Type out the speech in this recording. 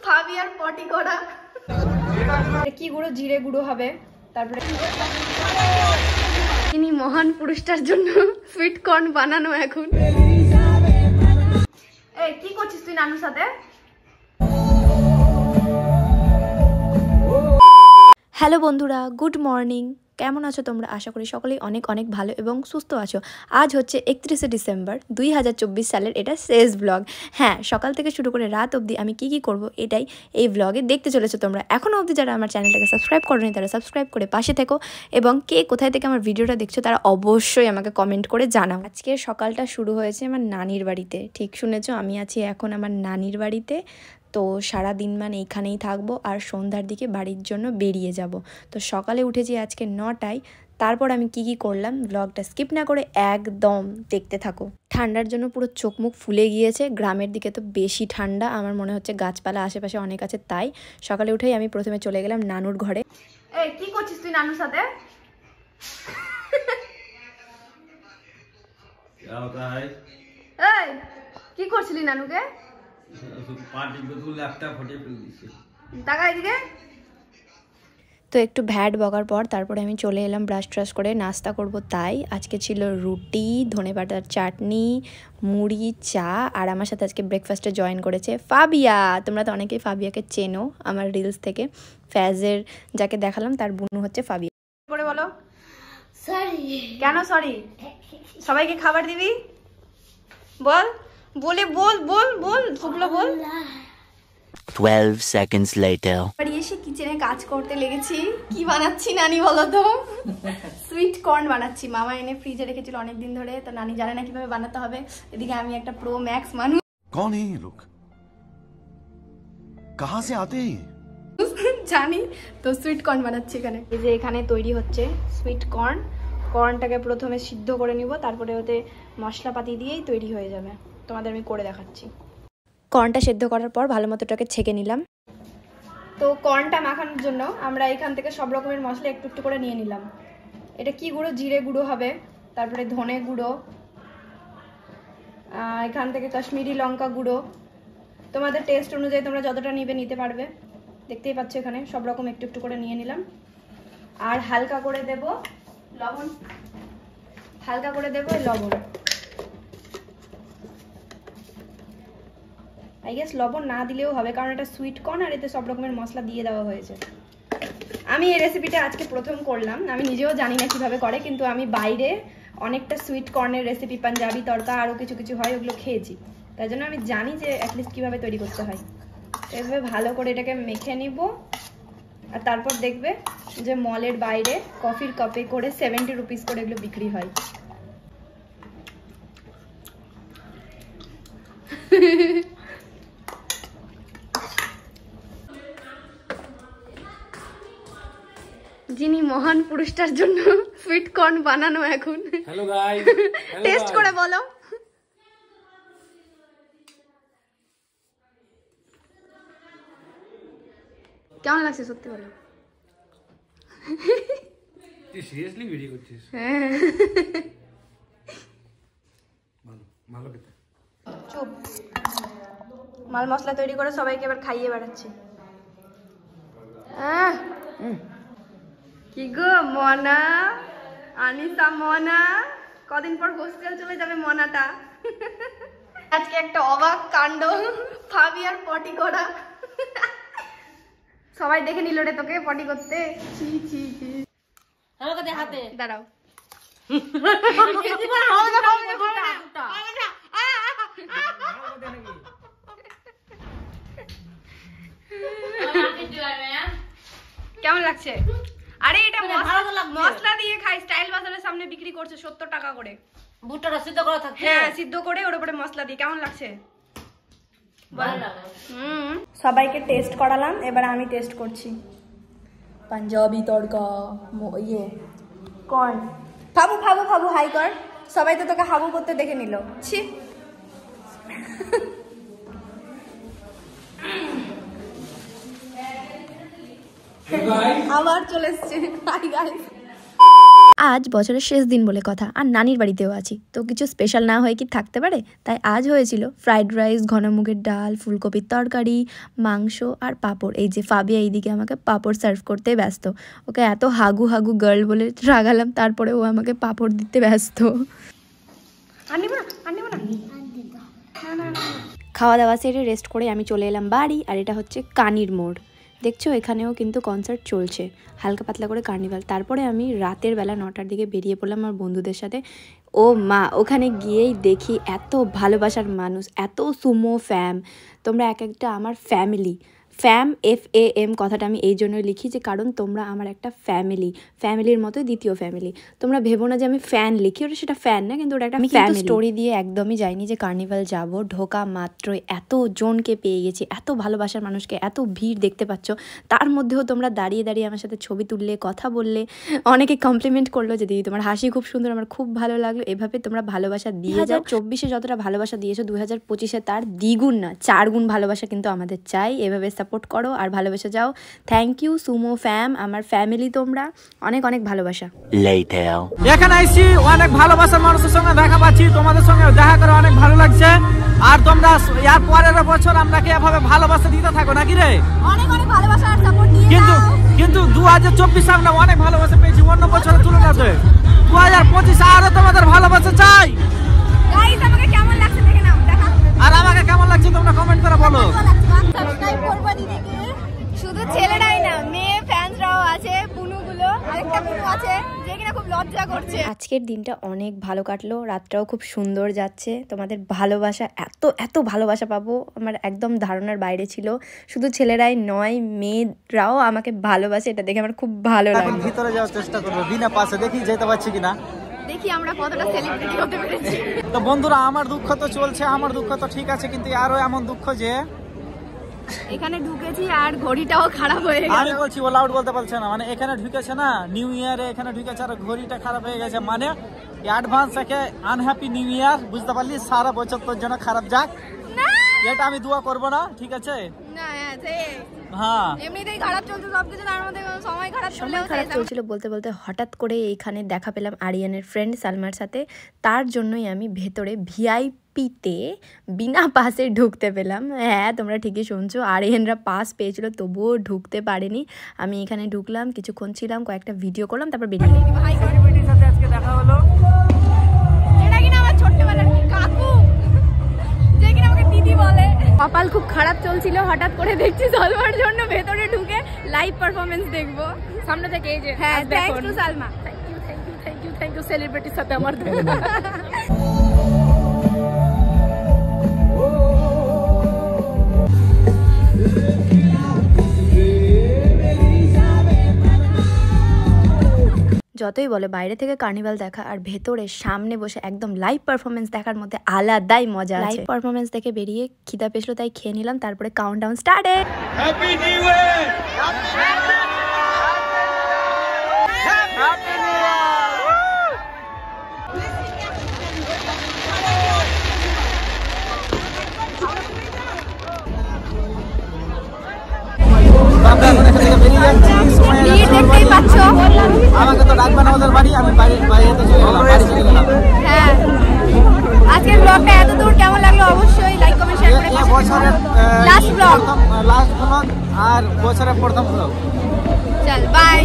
ফাবিয়ার পটি করা কি গুঁড়ো, জিরে গুঁড়ো হবে। তারপরে ইনি মহান পুরুষটার জন্য সুইট কর্ন বানানো। এখন এই কি করছিস তুই নানুর সাথে? হ্যালো বন্ধুরা, গুড মর্নিং। কেমন আছো তোমরা? আশা করি সকলেই অনেক অনেক ভালো এবং সুস্থ আছো। আজ হচ্ছে 31শে ডিসেম্বর 2024 সালের এটা শেষ ব্লগ। হ্যাঁ, সকাল থেকে শুরু করে রাত অবধি আমি কি করব এটাই এই ব্লগে দেখতে চলেছো তোমরা। এখনও অবধি যারা আমার চ্যানেলটাকে সাবস্ক্রাইব করোনি তারা সাবস্ক্রাইব করে পাশে থেকো, এবং কে কোথায় থেকে আমার ভিডিওটা দেখছো তারা অবশ্যই আমাকে কমেন্ট করে জানাও। আজকে সকালটা শুরু হয়েছে আমার নানির বাড়িতে। ঠিক শুনেছো, আমি আছি এখন আমার নানির বাড়িতে। তো সারাদিন মানে এইখানেই থাকবো, আর সন্ধ্যার দিকে বাড়ির জন্য বেরিয়ে যাব। তো সকালে উঠেছি আজকে 9টায়। তারপর আমি কি করলাম ব্লগটা স্কিপ না করে একদম দেখতে থাকো। ঠান্ডার জন্য পুরো চোখ মুখ ফুলে গিয়েছে। গ্রামের দিকে তো বেশি ঠান্ডা, আমার মনে হচ্ছে গাছপালা আশেপাশে অনেক আছে। তাই সকালে উঠেই আমি প্রথমে চলে গেলাম নানুর ঘরে। এই কি করছিস তুই নানুর সাথে? এই কি করছিলি নানুকে? তো একটু ভ্যাট বকার পর তারপরে আমি চলে এলাম ব্রাশ ট্রাশ করে নাস্তা করব। তাই আজকে ছিল রুটি, ধনেপাতার চাটনি, মুড়ি, চা। আর আমার সাথে আজকে ব্রেকফাস্টে জয়েন করেছে ফাবিয়া। তোমরা তো অনেকেই ফাবিয়াকে চেনো আমার রিলস থেকে। ফ্যাজের যাকে দেখালাম তার বুনু হচ্ছে ফাবিয়া। করে বলো সরি। কেন সরি? সবাইকে খাবার দিবি? বল, বলে বল বল বল ওগুলো বল। 12 seconds later. বাড়ি এসে কিচেনে কাজ করতে লেগেছি। কি বানাচ্ছি নানি বলো তো? সুইট কর্ন বানাচ্ছি। মামা এনে ফ্রিজে রেখেছিল অনেকদিন ধরে, তো নানি জানে না কিভাবে বানাতে হবে। এদিকে আমি একটা প্রো ম্যাক্স মানুষ। कौन है ये लोग? कहां से आते हैं? জানি তো সুইট কর্ন বানাচ্ছি এখানে। এই যে এখানে তৈরি হচ্ছে সুইট কর্ন। কর্নটাকে প্রথমে সিদ্ধ করে নিব, তারপরে ওতে মশলাপাতি দিয়েই তৈরি হয়ে যাবে। তোমাদের আমি করে দেখাচ্ছি। কর্নটা সেদ্ধ করার পর ভালো মতো ওটাকে ছেঁকে নিলাম। তো কর্নটা মাখানোর জন্য আমরা এখান থেকে সব রকমের মশলা একটু একটু করে নিয়ে নিলাম। এটা কি গুঁড়ো? জিরে গুঁড়ো হবে, তারপরে ধনে গুঁড়ো, এখান থেকে কাশ্মীরি লঙ্কা গুঁড়ো। তোমাদের টেস্ট অনুযায়ী তোমরা যতটা নিতে পারবে। দেখতেই পাচ্ছ এখানে সব রকম একটু একটু করে নিয়ে নিলাম। আর হালকা করে দেব লবণ, হালকা করে দেব লবণ। আই গেস লবণ না দিলেও হবে, কারণ এটা সুইট কর্ন আর এতে সব রকমের মশলা দিয়ে দেওয়া হয়েছে। আমি এই রেসিপিটা আজকে প্রথম করলাম। আমি নিজেও জানি না কিভাবে করে, কিন্তু আমি বাইরে অনেকটা সুইট কর্নের রেসিপি, পাঞ্জাবি তড়কা আরও কিছু কিছু হয়, ওগুলো খেয়েছি। তাই জন্য আমি জানি যে অ্যাটলিস্ট কীভাবে তৈরি করতে হয়। এভাবে ভালো করে এটাকে মেখে নিব। আর তারপর দেখবে যে মলের বাইরে কফির কাপে করে 70 রুপিস করে এগুলো বিক্রি হয়। যিনি মহান পুরুষটার জন্য সুইট কর্ন বানানো এখন। হ্যালো গাইস, টেস্ট করে বলো। কেমন লাগছে সত্যি বলো? তুই সিরিয়াসলি ভিডিও করছিস? হ্যাঁ, ভালো খেতে। চুপ। মাল মশলা তৈরি করে সবাইকে এবার খাইয়ে বেড়াচ্ছি। কি গো মনা, আনিসা মনা, কদিন পর হোস্টেল চলে যাবে মনাটা। আজকে একটা অবাক কাণ্ড, ফাবিয়ার পটি করা। সবাই দেখে নিল রে তোকে পটি করতে। ছি ছি ছি। আমাকে দে হাতে। দাঁড়াও। কেমন লাগছে? আরে এটা মশলা দিয়ে খাই, স্টাইল বাজারের সামনে বিক্রি করছে 70 টাকা করে। ভুট্টাটা সিদ্ধ করা থাকে। হ্যাঁ, সিদ্ধ করে ওর উপরে মশলা দিয়ে। কেমন লাগছে? ভালো লাগে। সবাইকে টেস্ট করালাম, এবার আমি টেস্ট করছি। পাঞ্জাবি তড়কা, ইয়ে কর্ন। ফাবু ফাবু ফাবু হাই কর। সবাই তো তোকে হাবু করতে দেখে নিল। ছি। আবার চলে এসছে। Hi guys. আজ বছরের শেষ দিন বলে কথা, আর নানির বাড়িতেও আছি, তো কিছু স্পেশাল না হয়ে কি থাকতে পারে। তাই আজ হয়েছিল ফ্রাইড রাইস, ঘন মুগের ডাল, ফুলকপির তরকারি, মাংস আর পাঁপড়। এই যে ফাবিয়া এইদিকে আমাকে পাঁপড় সার্ভ করতে ব্যস্ত। ওকে এত হাগু হাগু গার্ল বলে রাগালাম, তারপরে ও আমাকে পাঁপড় দিতে ব্যস্ত। খাওয়া দাওয়া সেরে রেস্ট করে আমি চলে এলাম বাড়ি। আর এটা হচ্ছে কানির মোড়, দেখছো এখানেও কিন্তু কনসার্ট চলছে, হালকা পাতলা করে কার্নিভাল। তারপরে আমি রাতের বেলা 9টার দিকে বেরিয়ে পড়লাম আমার বন্ধুদের সাথে। ও মা, ওখানে গিয়েই দেখি এত ভালোবাসার মানুষ, এত সুমো ফ্যাম। তোমরা এক একটা আমার ফ্যামিলি। ফ্যাম, FAM কথাটা আমি এই জন্যই লিখি যে কারণ তোমরা আমার একটা ফ্যামিলি, ফ্যামিলির মতোই দ্বিতীয় ফ্যামিলি। তোমরা ভেবো না যে আমি ফ্যান লিখি, ওটা সেটা ফ্যান না, কিন্তু ওটা একটা ফ্যামিলি। স্টোরি দিয়ে একদমই যাইনি যে কার্নিভাল যাব, ঢোকা মাত্রই এত জনকে পেয়ে গেছি, এত ভালোবাসার মানুষকে, এত ভিড় দেখতে পাচ্ছ। তার মধ্যেও তোমরা দাঁড়িয়ে দাঁড়িয়ে আমার সাথে ছবি তুললে, কথা বললে, অনেকে কমপ্লিমেন্ট করলো যে দিদি তোমার হাসি খুব সুন্দর, আমার খুব ভালো লাগলো। এভাবে তোমরা ভালোবাসা দিয়ে যাও। 2024-এ যতটা ভালোবাসা দিয়েছো 2025-এ তার দ্বিগুণ না 4 গুণ ভালোবাসা কিন্তু আমাদের চাই। এভাবে সাপোর্ট করো আর ভালোবাসা যাও। থ্যাংক ইউ সুমো ফ্যাম, আমার ফ্যামিলি তোমরা, অনেক অনেক ভালোবাসা। Later. এখানে আইছি অনেক ভালোবাসার মানুষের সঙ্গে দেখা পাচ্ছি, তোমাদের সঙ্গে দেখা করে অনেক ভালো লাগছে। আর তোমরা এর পরের বছর আমরাকে এভাবে ভালোবাসা দিতে থাকো নাকি রে? অনেক অনেক ভালোবাসা আর সাপোর্ট দিয়ে কিন্তু 2024 আমরা অনেক ভালোবাসা পেয়েছি অন্য বছরের তুলনাতে। 2025 আরো তোমাদের ভালোবাসা চাই। গাইস আমাকে কেমন লাগছে দেখে নাও, দেখা। আর আমাকে কেমন লাগছে তোমরা কমেন্ট করে বলো। সাবস্ক্রাইব করবা দিদিকে। শুধু ছেলেরাই না, মেয়ে ফ্যান্সরাও আছে, বুনুগুলো, আরেকটা বুনু আছে যে কিনা খুব লজ্জা করছে। আজকের দিনটা অনেক ভালো কাটলো, রাতটাও খুব সুন্দর যাচ্ছে। তোমাদের ভালোবাসা, এত এত ভালোবাসা পাবো আমার একদম ধারণার বাইরে ছিল। শুধু ছেলেরাই নয়, মেয়েরাও আমাকে ভালোবাসে, এটা দেখে আমার খুব ভালো লাগে। ভিতরে যাওয়ার চেষ্টা করবো বিনা পাশে, দেখি যেতে পারছি কিনা, দেখি আমরা কতটা সেলিব্রিটি হতে পেরেছি। তো বন্ধুরা আমার দুঃখ তো চলছে, আমার দুঃখ তো ঠিক আছে, কিন্তু আরো এমন দুঃখ যে এখানে ঢুকেছি আর ঘড়িটাও খারাপ হয়ে গেছে। আমি বলছি ও লাউড বলতে পারছে না, মানে এখানে ঢুকেছে না নিউ ইয়ারে, এখানে ঢুকেছে আর ঘড়িটা খারাপ হয়ে গেছে, মানে অ্যাডভান্স থেকে আনহ্যাপি নিউ ইয়ার, বুঝতে পারলি? সারা বছর তোর জন্য খারাপ যাক, এটা আমি দোয়া করবো না, ঠিক আছে? হ্যাঁ এমনিতেই খারাপ চলছে সবকিছু, তার মধ্যে সময় খারাপ চলছিল। বলতে বলতে হঠাৎ করে এইখানে দেখা পেলাম আরিয়ানের ফ্রেন্ড সালমার সাথে। তার জন্যই আমি ভেতরে ভিআইপিতে বিনা পাসে ঢুকতে পেলাম। হ্যাঁ তোমরা ঠিকই শুনছো, আরিয়ানরা পাস পেয়েছিল তবুও ঢুকতে পারেনি। আমি এখানে ঢুকলাম, কিছুক্ষণ ছিলাম, কয়েকটা ভিডিও করলাম, তারপর বেরিয়ে গেলাম। আজকে দেখা হলো, এটা কিনা আমার ছোট্টবেলার কাকু, যে কিনা আমাকে দিদি বলে। কপাল খুব খারাপ চলছিল, হঠাৎ করে দেখছি সালমার জন্য ভেতরে ঢুকে লাইভ পারফরমেন্স দেখবো সামনে থেকে। এই যে হ্যাঁ, thanks to Salma, thank you সেলিব্রিটির সাথে আমার যতই বলে বাইরে থেকে কার্নিভাল দেখা আর ভেতরে সামনে বসে একদম লাইভ পারফরমেন্স দেখার মধ্যে আলাদাই মজা আছে। লাইভ পারফরমেন্স দেখে বেরিয়ে খিদা পেছলো, তাই খেয়ে নিলাম, তারপরে countdown started. Happy new year, happy new year. আমাকে তো ডাকবে না ওদের বাড়ি, আমি বাইরে চলে গেলাম। হ্যাঁ, আজকের ব্লগটা এত দূর কেমন লাগলো অবশ্যই লাইক কমেন্ট শেয়ার করে। বছরের লাস্ট ব্লগ আর বছরের প্রথম ব্লগ। চল বাই।